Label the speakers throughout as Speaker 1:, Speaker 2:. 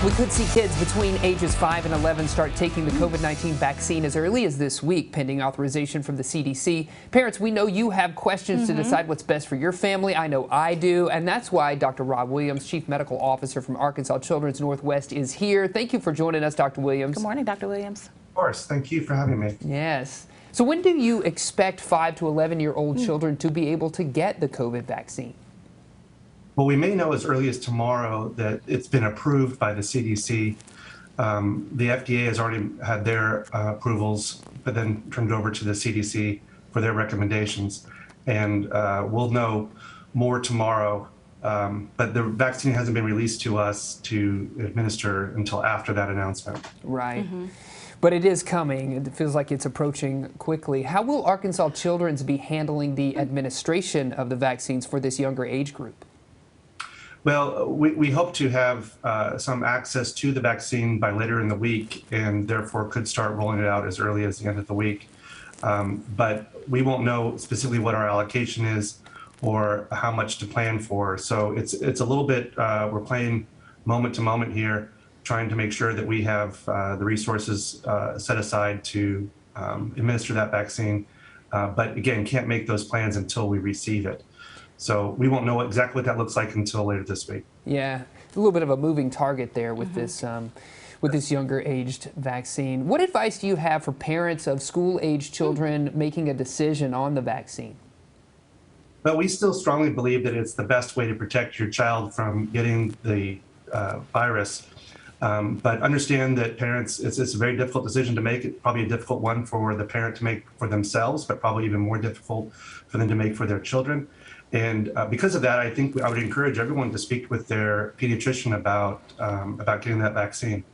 Speaker 1: We could see kids between ages 5 and 11 start taking the COVID-19 vaccine as early as this week, pending authorization from the CDC. Parents, we know you have questions to decide what's best for your family. I know I do, and that's why Dr. Rob Williams, Chief Medical Officer from Arkansas Children's Northwest, is here. Thank you for joining us, Dr. Williams.
Speaker 2: Good morning, Dr. Williams.
Speaker 3: Of course. Thank you for having me.
Speaker 1: Yes. So when do you expect 5 to 11-year-old children to be able to get the COVID vaccine?
Speaker 3: Well, we may know as early as tomorrow that it's been approved by the CDC. The FDA has already had their approvals, but then turned it over to the CDC for their recommendations. And we'll know more tomorrow. But the vaccine hasn't been released to us to administer until after that announcement.
Speaker 1: Right. But it is coming. It feels like it's approaching quickly. How will Arkansas Children's be handling the administration of the vaccines for this younger age group?
Speaker 3: Well, we hope to have some access to the vaccine by later in the week, and therefore could start rolling it out as early as the end of the week. But we won't know specifically what our allocation is or how much to plan for. So it's a little bit, we're playing moment to moment here, trying to make sure that we have the resources set aside to administer that vaccine. But again, can't make those plans until we receive it. So we won't know exactly what that looks like until later this week.
Speaker 1: Yeah, a little bit of a moving target there with this younger aged vaccine. What advice do you have for parents of school-aged children making a decision on the vaccine?
Speaker 3: But we still strongly believe that it's the best way to protect your child from getting the virus. But understand that parents, it's a very difficult decision to make. It's probably a difficult one for the parent to make for themselves, but probably even more difficult for them to make for their children. And because of that, I think I would encourage everyone to speak with their pediatrician about getting that vaccine.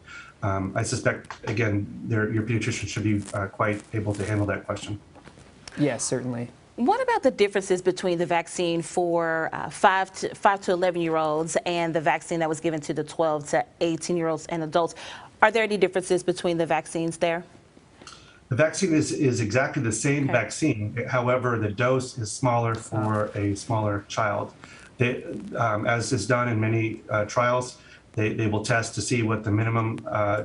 Speaker 3: I suspect, again, your pediatrician should be quite able to handle that question.
Speaker 1: Yes, certainly.
Speaker 2: What about the differences between the vaccine for 5 to 11-year-olds and the vaccine that was given to the 12 to 18-year-olds and adults? Are there any differences between the vaccines there?
Speaker 3: The vaccine is exactly the same vaccine. However, the dose is smaller for a smaller child. As is done in many trials, they will test to see what the minimum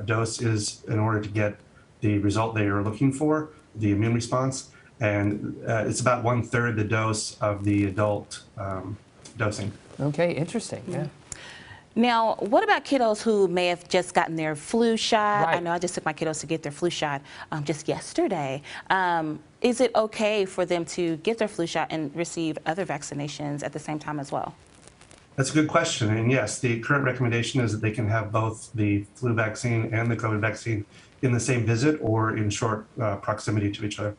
Speaker 3: dose is in order to get the result they are looking for, the immune response. And it's about 1/3 the dose of the adult dosing.
Speaker 1: Okay, interesting. Yeah.
Speaker 2: Now, what about kiddos who may have just gotten their flu shot?
Speaker 1: Right.
Speaker 2: I know I just took my kiddos to get their flu shot just yesterday. Is it okay for them to get their flu shot and receive other vaccinations at the same time as well?
Speaker 3: That's a good question. And yes, the current recommendation is that they can have both the flu vaccine and the COVID vaccine in the same visit or in short proximity to each other.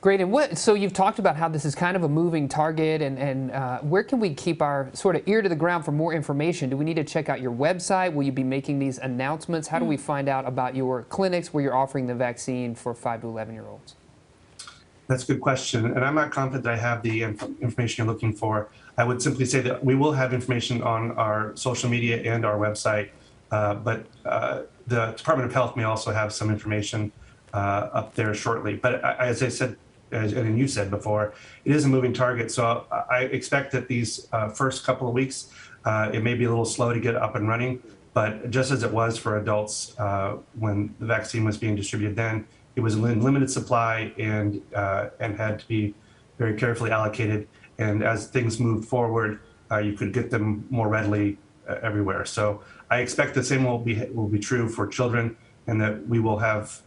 Speaker 1: Great. And so you've talked about how this is kind of a moving target, and where can we keep our sort of ear to the ground for more information? Do we need to check out your website? Will you be making these announcements? How do we find out about your clinics where you're offering the vaccine for 5 to 11-year-olds?
Speaker 3: That's a good question. And I'm not confident that I have the information you're looking for. I would simply say that we will have information on our social media and our website, but the Department of Health may also have some information up there shortly. But as I said, and you said before, it is a moving target. So I expect that these first couple of weeks, it may be a little slow to get up and running, but just as it was for adults when the vaccine was being distributed then, it was in limited supply and had to be very carefully allocated. And as things moved forward, you could get them more readily everywhere. So I expect the same will be true for children, and that we will have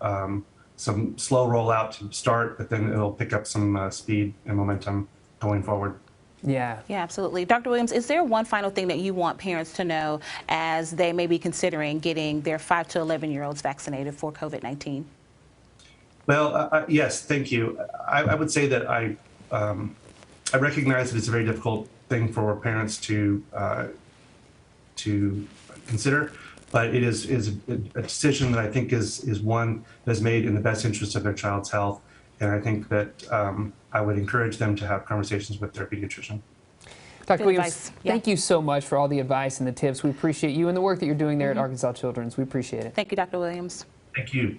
Speaker 3: some slow rollout to start, but then it'll pick up some speed and momentum going forward.
Speaker 1: Yeah.
Speaker 2: Yeah, absolutely. Dr. Williams, is there one final thing that you want parents to know as they may be considering getting their 5 to 11-year-olds vaccinated for COVID-19?
Speaker 3: Well, yes, thank you. I would say that I recognize that it's a very difficult thing for parents to consider. But it is a decision that I think is one that is made in the best interest of their child's health. And I think that I would encourage them to have conversations with their pediatrician.
Speaker 1: Dr. Williams, thank you so much for all the advice and the tips. We appreciate you and the work that you're doing there at Arkansas Children's. We appreciate it.
Speaker 2: Thank you, Dr. Williams.
Speaker 3: Thank you.